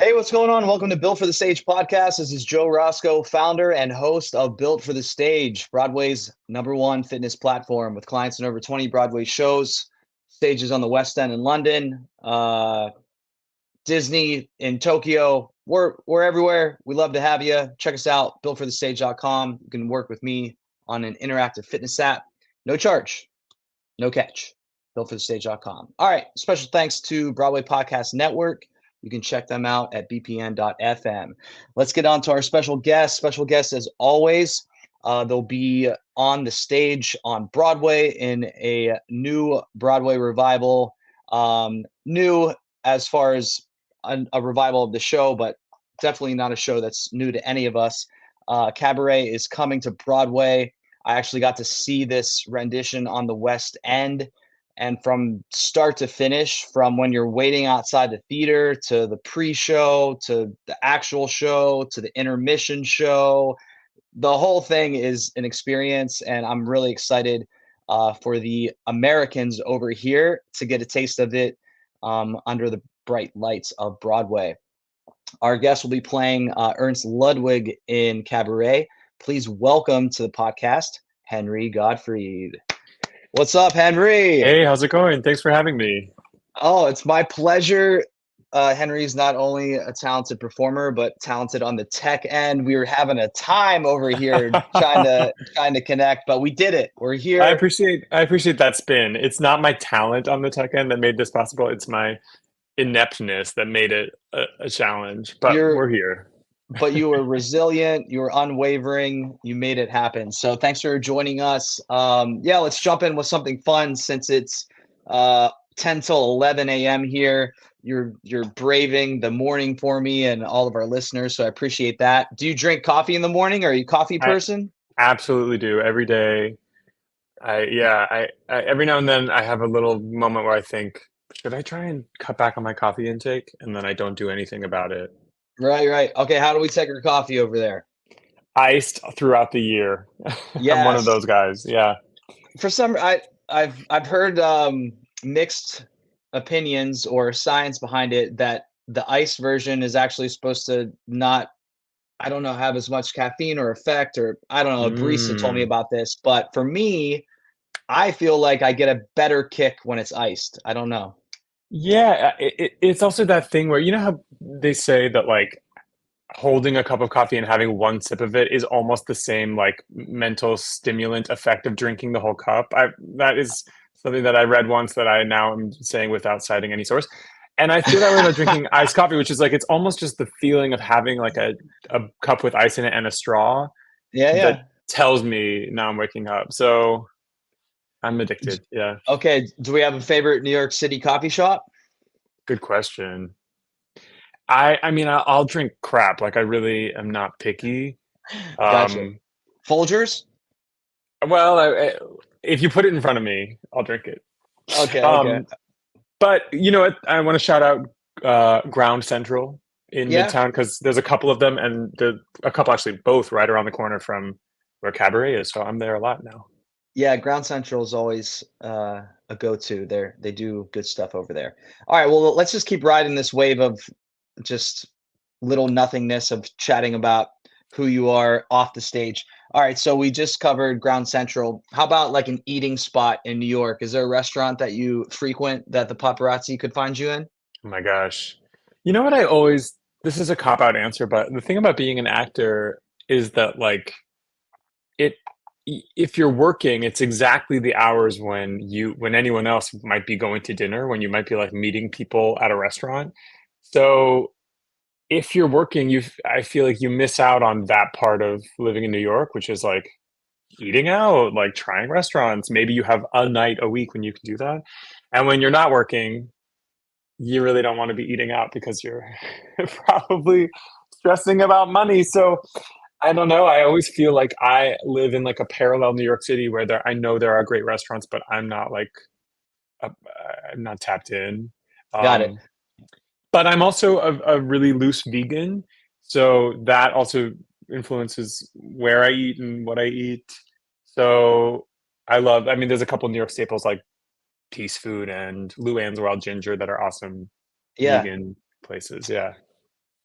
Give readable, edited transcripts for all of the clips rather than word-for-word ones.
Hey, what's going on? Welcome to Built for the Stage podcast. This is Joe Roscoe, founder and host of Built for the Stage, Broadway's #1 fitness platform with clients in over 20 Broadway shows, stages on the West End in London, Disney in Tokyo. We're everywhere. We love to have you. Check us out, builtforthestage.com. You can work with me on an interactive fitness app. No charge, no catch. Builtforthestage.com. All right. Special thanks to Broadway Podcast Network. You can check them out at bpn.fm. Let's get on to our special guest. Special guest, as always, they'll be on the stage on Broadway in a new Broadway revival. New as far as a revival of the show, but definitely not a show that's new to any of us. Cabaret is coming to Broadway. I actually got to see this rendition on the West End. And from start to finish, from when you're waiting outside the theater to the pre-show to the actual show to the intermission show, the whole thing is an experience. And I'm really excited for the Americans over here to get a taste of it under the bright lights of Broadway. Our guest will be playing Ernst Ludwig in Cabaret. Please welcome to the podcast, Henry Gottfried. What's up, Henry? Hey, how's it going? Thanks for having me. Oh, it's my pleasure. Henry's not only a talented performer, but talented on the tech end. We were having a time over here trying to connect, but we did it. We're here. I appreciate that spin. It's not my talent on the tech end that made this possible. It's my ineptness that made it a challenge. But we're here. But you were resilient, you were unwavering, you made it happen. So thanks for joining us. Yeah, let's jump in with something fun since it's 10 till 11 a.m. here. You're braving the morning for me and all of our listeners, so I appreciate that. Do you drink coffee in the morning? Are you a coffee person? I absolutely do. Every day. I every now and then I have a little moment where I think, should I try and cut back on my coffee intake? And then I don't do anything about it. Right. Okay, how do we take our coffee over there? Iced throughout the year. Yes. I'm one of those guys. Yeah. For some, I've heard mixed opinions or science behind it that the iced version is actually supposed to not, I don't know, have as much caffeine or effect, or I don't know. A barista told me about this, but for me, I feel like I get a better kick when it's iced. I don't know. Yeah, it's also that thing where, you know how they say that like holding a cup of coffee and having one sip of it is almost the same like mental stimulant effect of drinking the whole cup. That is something that I read once that I now am saying without citing any source. And I feel that way about drinking iced coffee, which is like it's almost just the feeling of having like a cup with ice in it and a straw that tells me now I'm waking up. So I'm addicted. Yeah. Okay. Do we have a favorite New York City coffee shop? Good question. I mean, I'll drink crap. Like I really am not picky. Gotcha. Folgers? Well, if you put it in front of me, I'll drink it. Okay. But you know what? I want to shout out Ground Central in Midtown because there's a couple of them, and a couple actually both right around the corner from where Cabaret is. So I'm there a lot now. Yeah, Ground Central is always a go-to. They do good stuff over there. All right, well, let's just keep riding this wave of just little nothingness of chatting about who you are off the stage. All right, so we just covered Ground Central. How about like an eating spot in New York? Is there a restaurant that you frequent that the paparazzi could find you in? Oh my gosh. You know what this is a cop-out answer, but the thing about being an actor is that like if you're working, it's exactly the hours when anyone else might be going to dinner, when you might be like meeting people at a restaurant. So if you're working, I feel like you miss out on that part of living in New York, which is like eating out, like trying restaurants. Maybe you have a night a week when you can do that. And when you're not working, you really don't want to be eating out because you're probably stressing about money. So I don't know. I always feel like I live in like a parallel New York City where I know there are great restaurants, but I'm not I'm not tapped in. Got it. But I'm also a really loose vegan, so that also influences where I eat and what I eat. So I mean, there's a couple New York staples like Peace Food and Luann's Wild Ginger that are awesome vegan places. Yeah.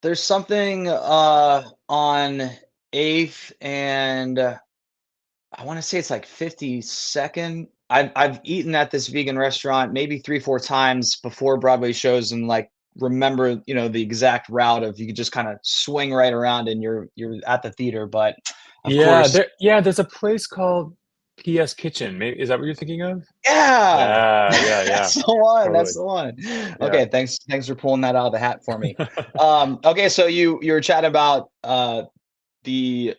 there's something on 8th and I want to say it's like 52nd. I've eaten at this vegan restaurant maybe 3, 4 times before Broadway shows and like remember, the exact route of you could just kind of swing right around and you're at the theater. But of Yeah, course, there's a place called PS Kitchen. Maybe is that what you're thinking of? yeah, Yeah. that's the one. That's Totally. the one. Yeah. Okay, thanks for pulling that out of the hat for me. Okay, so you were chatting about the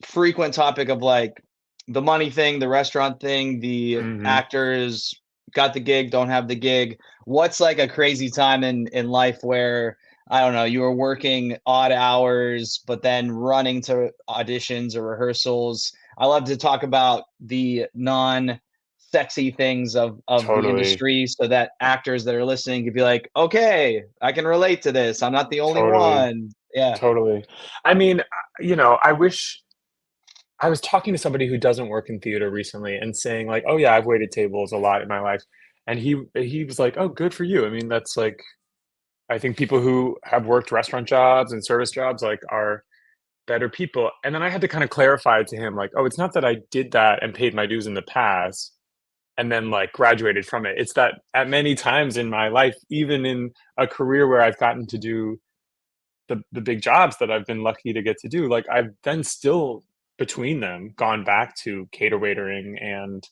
frequent topic of like the money thing, the restaurant thing, the hmm actors got the gig, don't have the gig. What's like a crazy time in life where I don't know, you were working odd hours, but then running to auditions or rehearsals? I love to talk about the non-sexy things of the Totally. industry so that actors that are listening could be like, okay, I can relate to this. I'm not the only Totally. one. Yeah. Totally. I mean, I wish I was talking to somebody who doesn't work in theater recently and saying like, "Oh yeah, I've waited tables a lot in my life." And he was like, "Oh, good for you." I mean, that's like I think people who have worked restaurant jobs and service jobs like are better people. And then I had to kind of clarify to him like, "Oh, it's not that I did that and paid my dues in the past and then like graduated from it. It's that at many times in my life, even in a career where I've gotten to do the big jobs that I've been lucky to get to do, like I've then still between them gone back to cater waitering and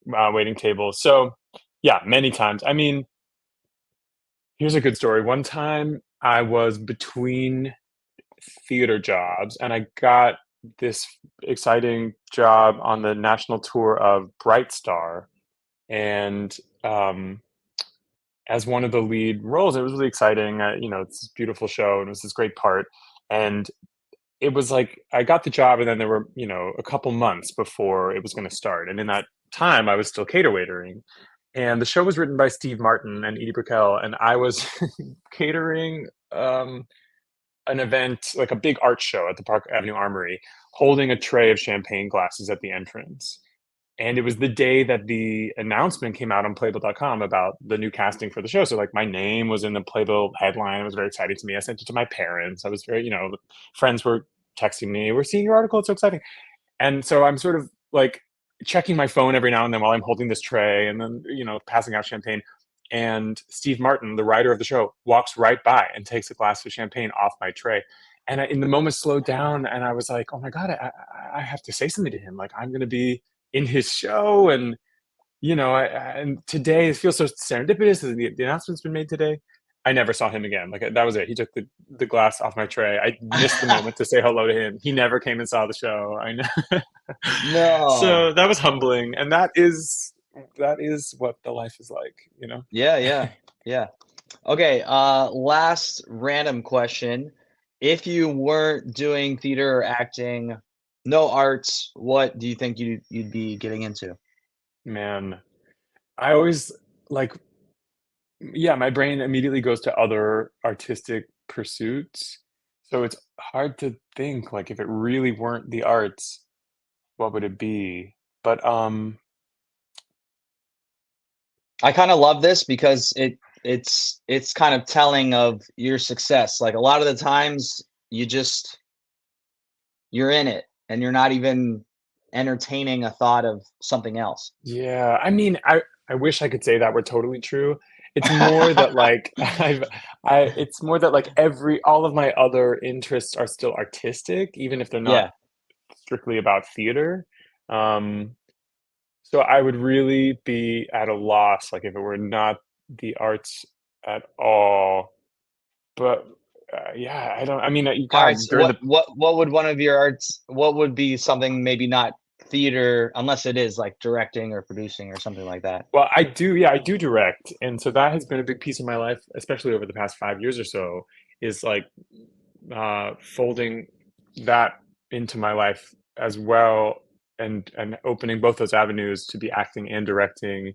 waiting tables. So yeah, many times. I mean, here's a good story. One time I was between theater jobs and I got this exciting job on the national tour of Bright Star and um, as one of the lead roles. It was really exciting. It's this beautiful show and it was this great part. And it was like I got the job, and then there were a couple months before it was going to start. And in that time, I was still cater waitering. And the show was written by Steve Martin and Edie Brickell, and I was catering an event, like a big art show at the Park Avenue Armory, holding a tray of champagne glasses at the entrance. And it was the day that the announcement came out on Playbill.com about the new casting for the show. So like my name was in the Playbill headline. It was very exciting to me. I sent it to my parents. I was very, friends were texting me, "We're seeing your article. It's so exciting." And so I'm sort of like checking my phone every now and then while I'm holding this tray and then, passing out champagne. And Steve Martin, the writer of the show, walks right by and takes a glass of champagne off my tray. And in the moment slowed down and I was like, oh my God, I have to say something to him. Like I'm going to be in his show. And, and today it feels so serendipitous that the announcement's been made today. I never saw him again. Like that was it. He took the glass off my tray. I missed the moment to say hello to him. He never came and saw the show. I know. No. So that was humbling, and that is what the life is like, Yeah, yeah, yeah. Okay, last random question. If you weren't doing theater or acting, no arts, what do you think you'd be getting into? Man, I always like, yeah, my brain immediately goes to other artistic pursuits. So it's hard to think like if it really weren't the arts, what would it be? But I kind of love this because it's kind of telling of your success. Like a lot of the times you're in it and you're not even entertaining a thought of something else. yeah, I mean, I wish I could say that were totally true. It's more that like it's more that like every all of my other interests are still artistic, even if they're not Yeah. strictly about theater. Um, so I would really be at a loss, like if it were not the arts at all. But yeah, I don't. I mean, All right. God, So during the what would one of your arts? What would be something maybe not theater, unless it is like directing or producing or something like that? well, I do, yeah, I do direct, and so that has been a big piece of my life, especially over the past 5 years or so. Is like folding that into my life as well, and opening both those avenues to be acting and directing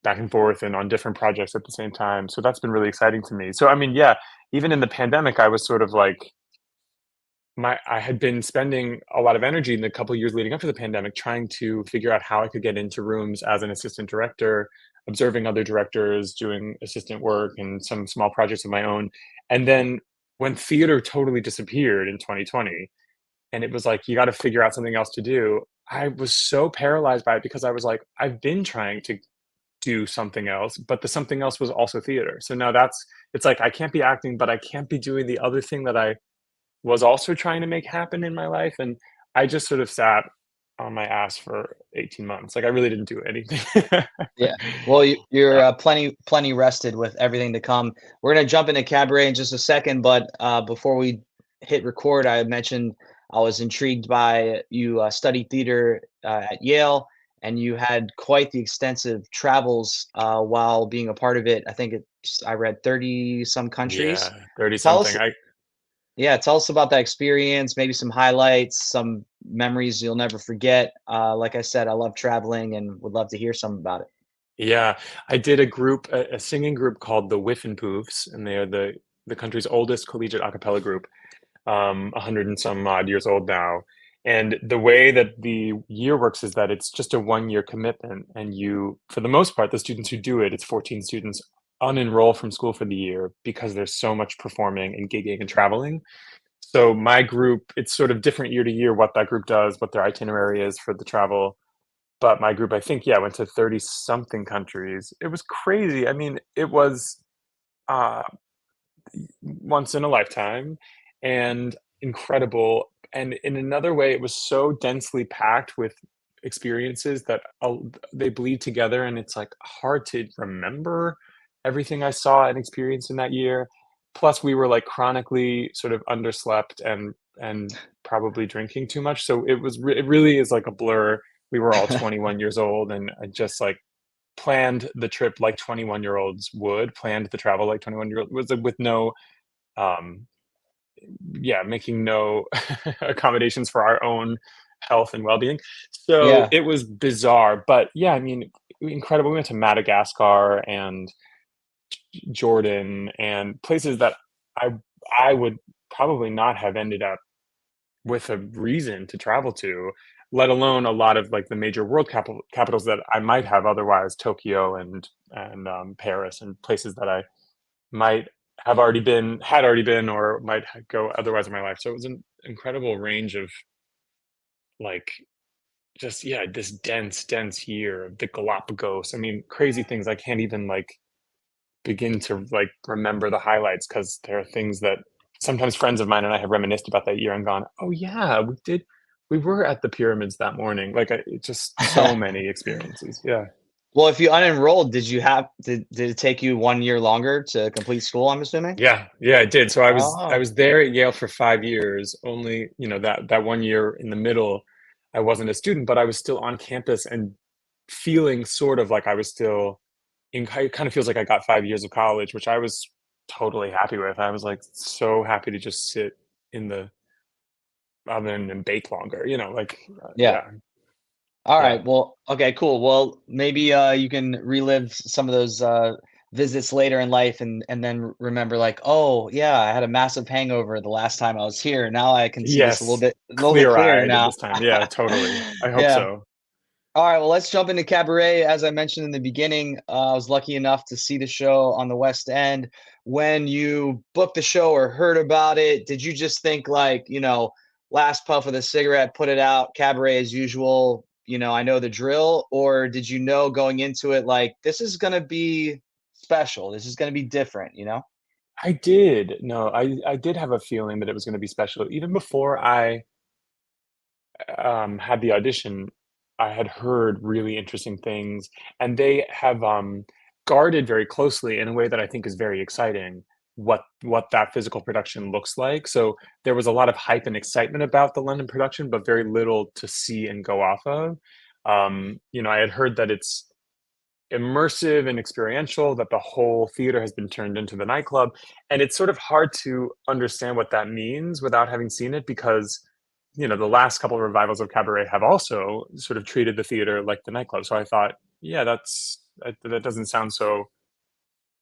back and forth and on different projects at the same time. So that's been really exciting to me. So I mean, yeah, even in the pandemic, I was sort of like I had been spending a lot of energy in the couple of years leading up to the pandemic trying to figure out how I could get into rooms as an assistant director, observing other directors doing assistant work and some small projects of my own. And then when theater totally disappeared in 2020, and it was like, you got to figure out something else to do. I was so paralyzed by it because I was like, I've been trying to do something else, but the something else was also theater. So now it's like, I can't be acting, but I can't be doing the other thing that I was also trying to make happen in my life. And I just sort of sat on my ass for 18 months. Like I really didn't do anything. Yeah. Well, you're Yeah. plenty rested with everything to come. We're gonna jump into cabaret in just a second, but before we hit record, I mentioned I was intrigued by you studied theater at Yale, and you had quite the extensive travels while being a part of it. I read 30 some countries. Yeah, 30 Tell us, something. I yeah, tell us about that experience. Maybe some highlights, some memories you'll never forget. Like I said, I love traveling and would love to hear some about it. Yeah, I did a singing group called the Whiffenpoofs, and they are the country's oldest collegiate a cappella group, 100 and some odd years old now. And the way that the year works is that it's just a 1 year commitment, and for the most part, the students who do it, it's 14 students, unenroll from school for the year because there's so much performing and gigging and traveling. So my group, it's sort of different year to year what that group does, what their itinerary is for the travel. But my group, I think, yeah, went to 30 something countries. It was crazy. I mean, it was uh, once in a lifetime and incredible. And in another way, it was so densely packed with experiences that they bleed together, and it's like hard to remember everything I saw and experienced in that year. Plus, we were like chronically sort of underslept and probably drinking too much. So it really is like a blur. We were all 21 years old, and I just like planned the trip like 21-year-olds would, planned the travel like 21-year-old was with no um yeah, making no accommodations for our own health and well-being. So Yeah. it was bizarre, but yeah, I mean, incredible. We went to Madagascar and Jordan and places that I I would probably not have ended up with a reason to travel to, let alone a lot of like the major world capitals that I might have otherwise, Tokyo and Paris and places that I might have had already been, or might go otherwise in my life. So it was an incredible range of like just yeah, this dense year of the Galapagos. I mean, crazy things I can't even like begin to like remember the highlights because there are things that sometimes friends of mine and I have reminisced about that year and gone, oh yeah, we were at the pyramids that morning. Like it's just so many experiences. Yeah. Well, if you unenrolled, did it take you 1 year longer to complete school, I'm assuming? Yeah, yeah, I did. So I Oh, was there at Yale for 5 years. Only, that 1 year in the middle, I wasn't a student, but I was still on campus and feeling sort of like I was still in. It kind of feels like I got 5 years of college, which I was totally happy with. I was like so happy to just sit in the oven and bake longer. yeah. Yeah, All yeah, right. Well, okay, cool. Well, maybe you can relive some of those visits later in life and then remember like, oh, yeah, I had a massive hangover the last time I was here. Now I can see this yes, a little bit clear clearer eyed now. this time. Yeah, totally. I hope Yeah. so. All right, well, let's jump into cabaret. As I mentioned in the beginning, I was lucky enough to see the show on the West End. When you booked the show or heard about it, did you just think like, last puff of the cigarette, put it out, cabaret as usual, I know the drill, or did you know going into it like this is gonna be special, this is gonna be different? I did. No, I did have a feeling that it was going to be special even before I had the audition. I had heard really interesting things, and they have guarded very closely in a way that I think is very exciting. What that physical production looks like. So there was a lot of hype and excitement about the London production, but very little to see and go off of. I had heard that it's immersive and experiential, that the whole theater has been turned into the nightclub. And it's sort of hard to understand what that means without having seen it because, the last couple of revivals of cabaret have also sort of treated the theater like the nightclub. So I thought, yeah, that doesn't sound so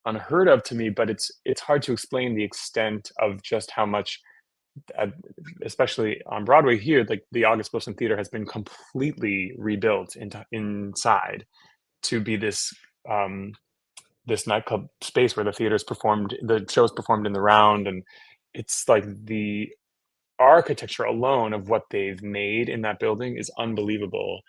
unheard of to me, but it's hard to explain the extent of just how much, uh, especially on Broadway here, like the August Wilson Theater has been completely rebuilt inside to be this nightclub space where the shows performed in the round, and it's like the architecture alone of what they've made in that building is unbelievable.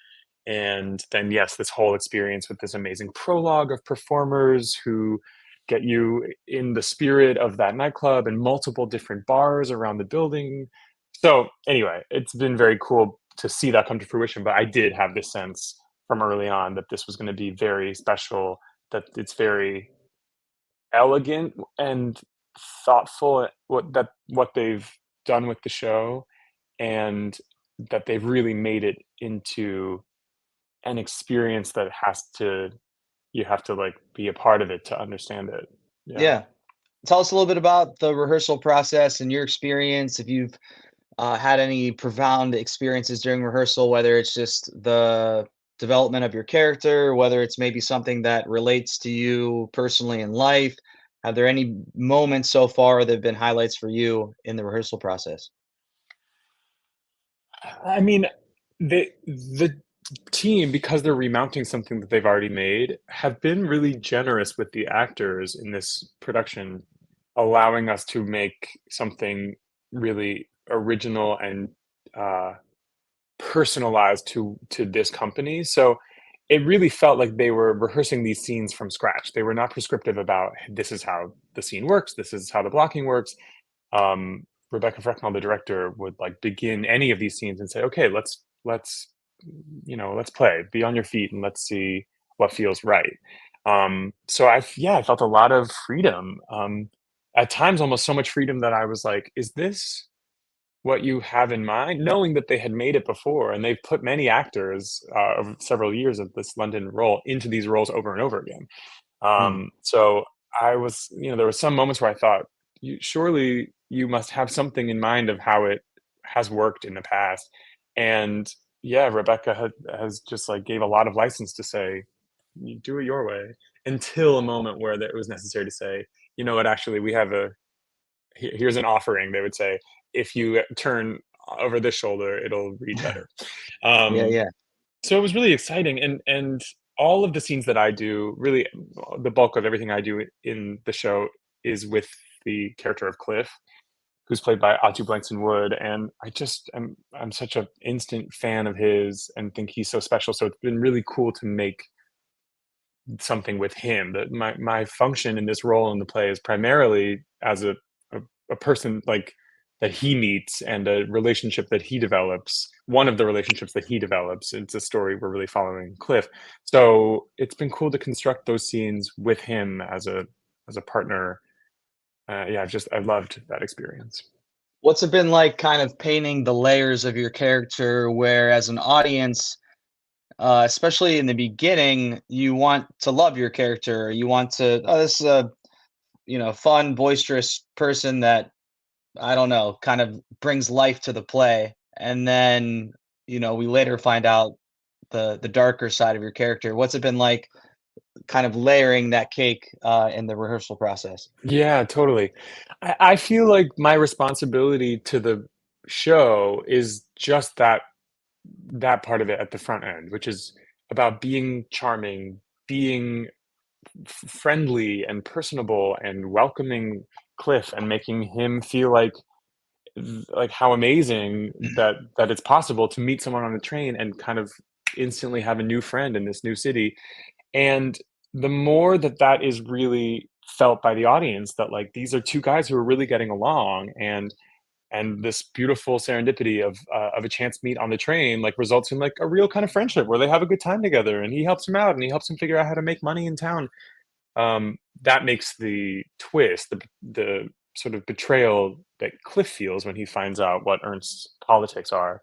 And then, yes, this whole experience with this amazing prologue of performers who get you in the spirit of that nightclub and multiple different bars around the building. So anyway, it's been very cool to see that come to fruition. But I did have this sense from early on that this was going to be very special, that it's very elegant and thoughtful what they've done with the show, and that they've really made it into an experience that you have to like be a part of it to understand it. Yeah. Yeah. Tell us a little bit about the rehearsal process and your experience. If you've had any profound experiences during rehearsal, whether it's just the development of your character, whether it's maybe something that relates to you personally in life. Have there any moments so far that have been highlights for you in the rehearsal process? I mean, the team, because they're remounting something that they've already made, have been really generous with the actors in this production, allowing us to make something really original and uh, personalized to this company. So it really felt like they were rehearsing these scenes from scratch. They were not prescriptive about this is how the scene works, this is how the blocking works. Rebecca Frecknell, the director, would like begin any of these scenes and say, "Okay, let's let's play. Be on your feet and let's see what feels right." So I felt a lot of freedom. At times, almost so much freedom that I was like, "Is this what you have in mind?" Knowing that they had made it before and they've put many actors of several years of this London role into these roles over and over again. Mm, So I was, there were some moments where I thought, surely you must have something in mind of how it has worked in the past. And yeah, Rebecca has just like gave a lot of license to say, you do it your way, until a moment where it was necessary to say, you know what, actually, we have here's an offering. They would say, if you turn over this shoulder, it'll read better. yeah, Um, yeah. so it was really exciting, and all of the scenes that I do, really, the bulk of everything I do in the show is with the character of Cliff, who's played by Atu Blankson Wood, and I'm such an instant fan of his and think he's so special. So it's been really cool to make something with him. That my function in this role in the play is primarily as a person like that he meets and a relationship that he develops. One of the relationships that he develops. It's a story we're really following Cliff. So it's been cool to construct those scenes with him as a partner. Yeah, I loved that experience. What's it been like kind of painting the layers of your character where as an audience, especially in the beginning, you want to love your character. You want to, oh, this is a, fun, boisterous person that I don't know, kind of brings life to the play. And then, we later find out the darker side of your character. What's it been like kind of layering that cake in the rehearsal process? Yeah, totally. I feel like my responsibility to the show is just that part of it at the front end, which is about being charming, being friendly and personable and welcoming Cliff and making him feel like how amazing that it's possible to meet someone on the train and kind of instantly have a new friend in this new city. And the more that is really felt by the audience, that like these are two guys who are really getting along, and this beautiful serendipity of a chance meet on the train like results in like a real kind of friendship where they have a good time together, and he helps him out and he helps him figure out how to make money in town. That makes the twist, the sort of betrayal that Cliff feels when he finds out what Ernst's politics are,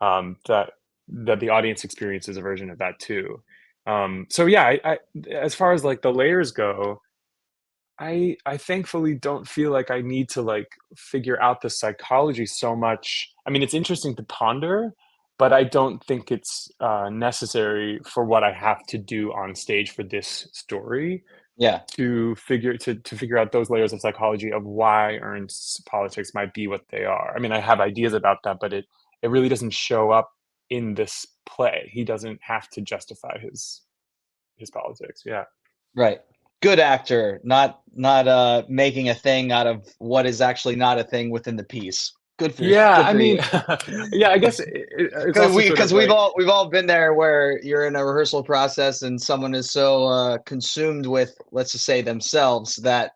that the audience experiences a version of that too. So yeah, as far as like the layers go, I thankfully don't feel like I need to like figure out the psychology so much. I mean, it's interesting to ponder, but I don't think it's necessary for what I have to do on stage for this story Yeah. to figure out those layers of psychology of why Ernst's politics might be what they are. I mean, I have ideas about that, but it really doesn't show up in this play. He doesn't have to justify his politics. Yeah. Right. good actor, not making a thing out of what is actually not a thing within the piece. Good for Yeah, good I for mean, you. yeah, I guess it's also sort Because of like, we've all been there where you're in a rehearsal process and someone is so consumed with, let's just say, themselves that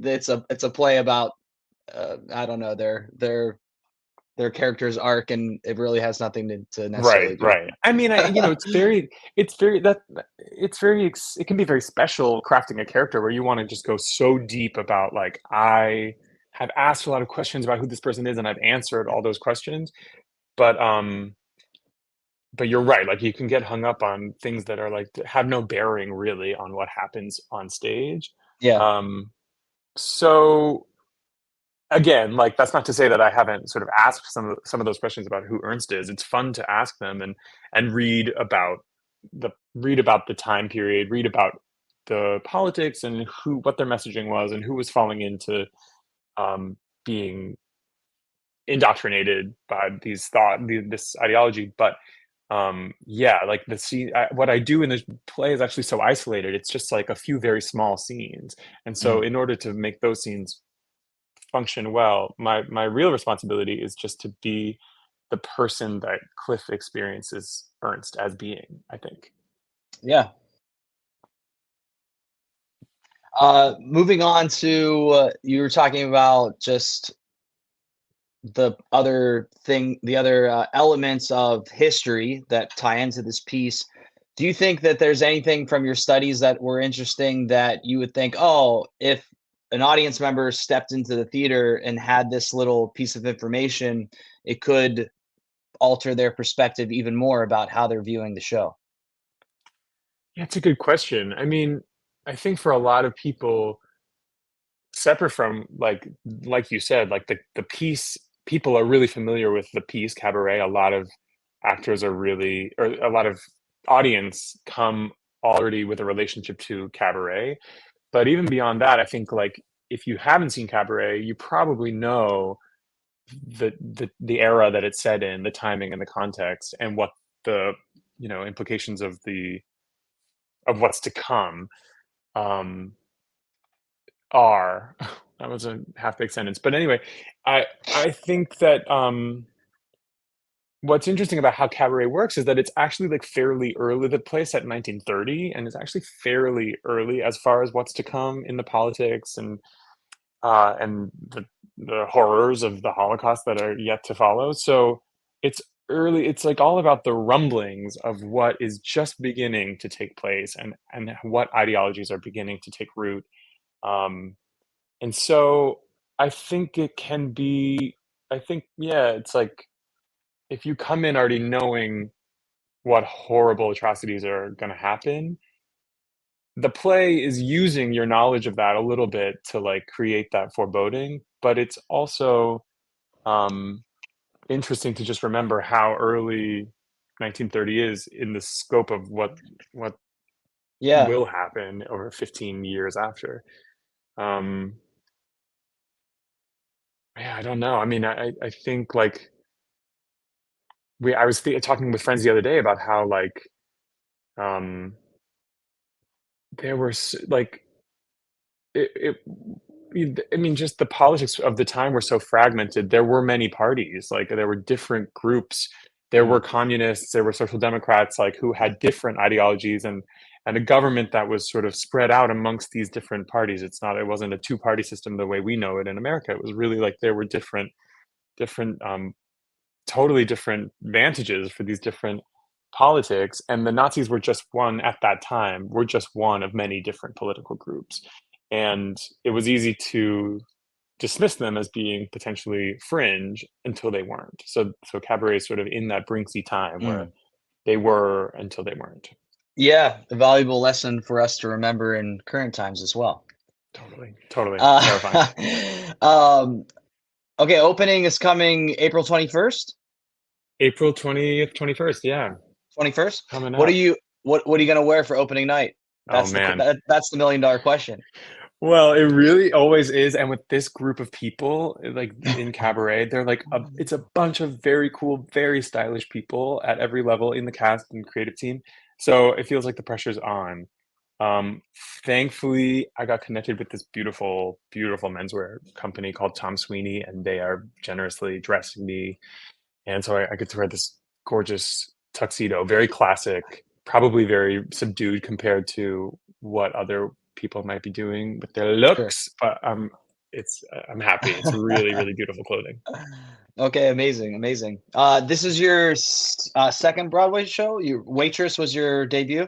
it's a play about I don't know, their character's arc, and it really has nothing to right, necessarily do with right. I mean, it can be very special crafting a character where you want to just go so deep about like, I have asked a lot of questions about who this person is and I've answered all those questions. But but you're right, like you can get hung up on things that are like have no bearing really on what happens on stage. Yeah, Um, so again, like that's not to say that I haven't sort of asked some of those questions about who Ernst is. It's fun to ask them and read about the time period, read about the politics and who what their messaging was and who was falling into being indoctrinated by this ideology. But yeah, like the scene, what I do in the play is actually so isolated. It's just like a few very small scenes, and so mm, in order to make those scenes function well, my real responsibility is just to be the person that Cliff experiences Ernst as being, I think. yeah. Moving on to you were talking about just the other elements of history that tie into this piece. Do you think that there's anything from your studies that were interesting that you would think, oh, if an audience member stepped into the theater and had this little piece of information, it could alter their perspective even more about how they're viewing the show? Yeah, it's a good question. I mean, I think for a lot of people, separate from like you said, like the piece, people are really familiar with the piece Cabaret. A lot of actors are really, or a lot of audience come already with a relationship to Cabaret. But even beyond that, I think like if you haven't seen Cabaret, you probably know the era that it's set in, the timing and the context, and what the implications of what's to come um, are. That was a half-baked sentence, but anyway, I think that what's interesting about how Cabaret works is that it's actually like fairly early. The play set in 1930, and it's actually fairly early as far as what's to come in the politics and the horrors of the Holocaust that are yet to follow. So it's early. It's like all about the rumblings of what is just beginning to take place and what ideologies are beginning to take root. Um, and so I think it can be. I think yeah, it's like if you come in already knowing what horrible atrocities are going to happen, the play is using your knowledge of that a little bit to like create that foreboding, but it's also um, interesting to just remember how early 1930 is in the scope of what Yeah, will happen over 15 years after. Um, yeah, I don't know. I mean, I think like I was talking with friends the other day about how like um, there were like I mean, just the politics of the time were so fragmented. There were many parties, like there were different groups. There mm, were communists, there were social democrats, like who had different ideologies, and a government that was sort of spread out amongst these different parties. It wasn't a two-party system the way we know it in America. It was really like there were different, totally different vantages for these different politics, and the Nazis were just one at that time. Were just one of many different political groups, and it was easy to dismiss them as being potentially fringe until they weren't. So Cabaret is sort of in that Brinksy time where mm. they were until they weren't. Yeah, a valuable lesson for us to remember in current times as well. Totally, totally terrifying. Uh, um, okay, opening is coming April 21st. April 20th, 21st. Yeah, 21st. coming What are up. you what are you gonna wear for opening night? Oh man. That's the $1 million question. Well, it really always is, and with this group of people, like in Cabaret, they're like it's a bunch of very cool, very stylish people at every level in the cast and creative team. So it feels like the pressure's on. Um, Thankfully, I got connected with this beautiful, beautiful menswear company called Tom Sweeney, and they are generously dressing me. And so I get to wear this gorgeous tuxedo, very classic, probably very subdued compared to what other people might be doing with their Sure. looks, but I'm happy. It's really, really beautiful clothing. Okay, amazing, amazing. This is your second Broadway show? Your Waitress was your debut?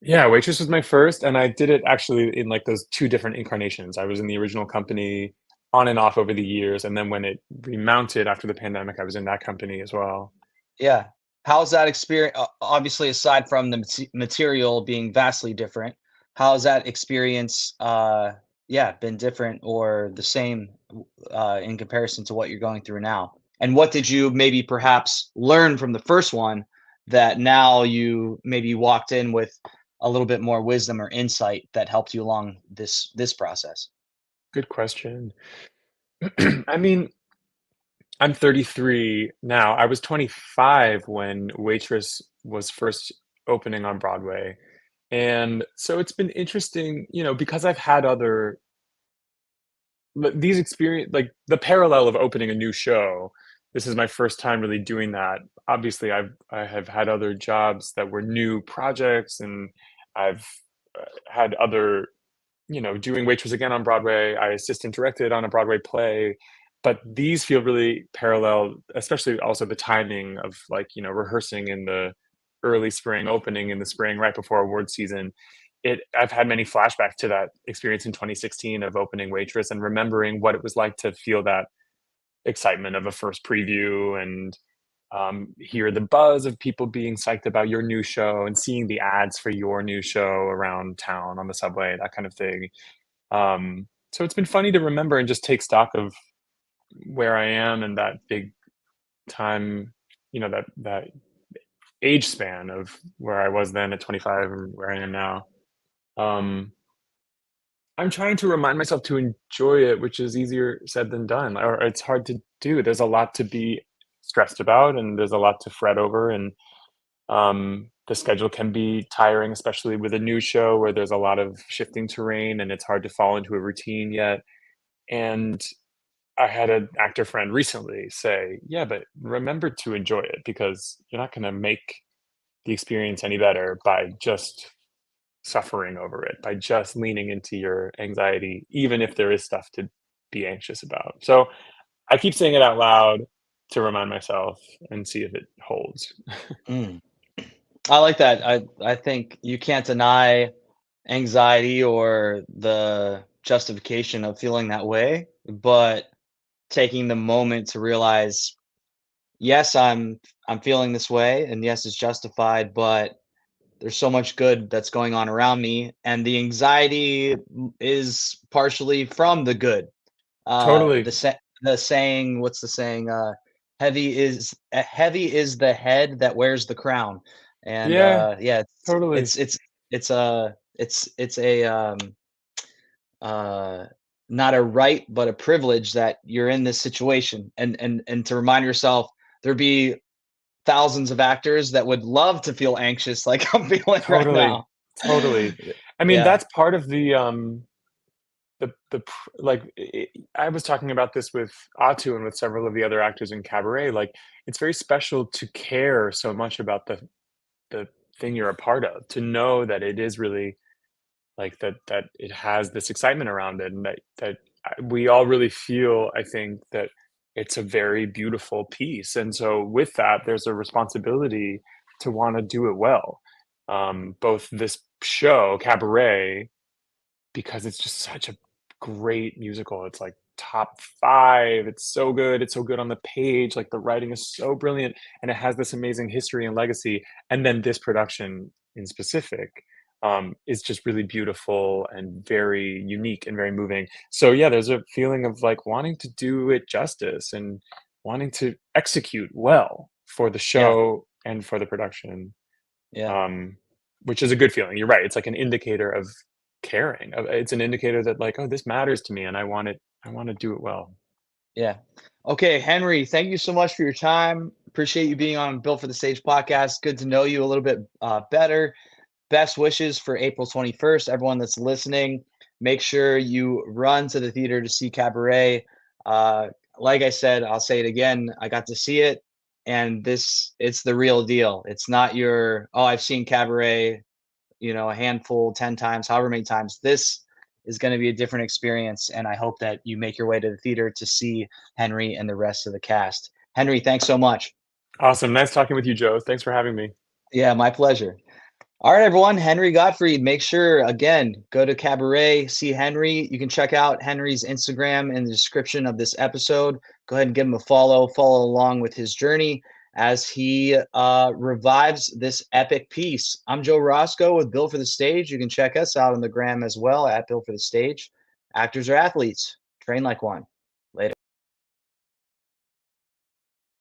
Yeah, Waitress was my first, and I did it actually in like those two different incarnations. I was in the original company on and off over the years, and then when it remounted after the pandemic, I was in that company as well. Yeah. How's that experience? Obviously, aside from the material being vastly different, how's that experience, yeah, been different or the same in comparison to what you're going through now? And what did you maybe perhaps learn from the first one that now you maybe walked in with a little bit more wisdom or insight that helped you along this process? Good question. I mean, I'm 33 now. I was 25 when Waitress was first opening on Broadway. And so it's been interesting, because I've had other these experience like the parallel of opening a new show. This is my first time really doing that. Obviously, I have had other jobs that were new projects, and I've had other, doing Waitress again on Broadway. I assistant directed on a Broadway play, but these feel really parallel, especially also the timing of like, rehearsing in the early spring, opening in the spring, right before award season. I've had many flashbacks to that experience in 2016 of opening Waitress and remembering what it was like to feel that excitement of a first preview and hear the buzz of people being psyched about your new show and seeing the ads for your new show around town on the subway, that kind of thing. So it's been funny to remember and just take stock of where I am and that big time, that age span of where I was then at 25 and where I am now. Um, I'm trying to remind myself to enjoy it, which is easier said than done, or it's hard to do. There's a lot to be stressed about, and there's a lot to fret over, and the schedule can be tiring, especially with a new show where there's a lot of shifting terrain and it's hard to fall into a routine yet. And I had an actor friend recently say, "Yeah, but remember to enjoy it because you're not going to make the experience any better by just suffering over it, by just leaning into your anxiety, even if there is stuff to be anxious about." So I keep saying it out loud to remind myself and see if it holds. Mm. I like that. I think you can't deny anxiety or the justification of feeling that way, but taking the moment to realize, yes, I'm feeling this way, and yes, it's justified, but there's so much good that's going on around me, and the anxiety is partially from the good. Totally. The saying, what's the saying? Heavy is the head that wears the crown, and Yeah, yeah, totally. it's a uh, not a right, but a privilege that you're in this situation, and to remind yourself there be thousands of actors that would love to feel anxious like I'm feeling right Totally. now. Totally. I mean, Yeah. that's part of I was talking about this with Atu and with several of the other actors in Cabaret. Like, it's very special to care so much about the thing you're a part of, to know that it is really like that it has this excitement around it, and we all really feel, I think, that it's a very beautiful piece. And so with that, there's a responsibility to want to do it well. Both this show, Cabaret, because it's just such a great musical. It's like top 5. It's so good. It's so good on the page. Like the writing is so brilliant and it has this amazing history and legacy. And then this production in specific is just really beautiful and very unique and very moving. So yeah, there's a feeling of like wanting to do it justice and wanting to execute well for the Yeah. show and for the production, Yeah. um, which is a good feeling. You're right. It's like an indicator of caring. It's an indicator that like, oh, this matters to me, and I want it. I want to do it well. Yeah. Okay, Henry, thank you so much for your time. Appreciate you being on Built for the Stage podcast. Good to know you a little bit better. best wishes for April 21st. Everyone that's listening, make sure you run to the theater to see Cabaret. Like I said, I'll say it again. I got to see it, and it's the real deal. It's not your, oh, I've seen Cabaret, a handful, 10 times, however many times. This is going to be a different experience, and I hope that you make your way to the theater to see Henry and the rest of the cast. Henry, thanks so much. Awesome. Nice talking with you, Joe. Thanks for having me. Yeah, my pleasure. All right, everyone. Henry Gottfried. Make sure, again, go to Cabaret, see Henry. You can check out Henry's Instagram in the description of this episode. Go ahead and give him a follow along with his journey as he revives this epic piece. I'm Joe Roscoe with Built for the Stage. You can check us out on the gram as well at Built for the Stage. Actors are athletes. Train like one.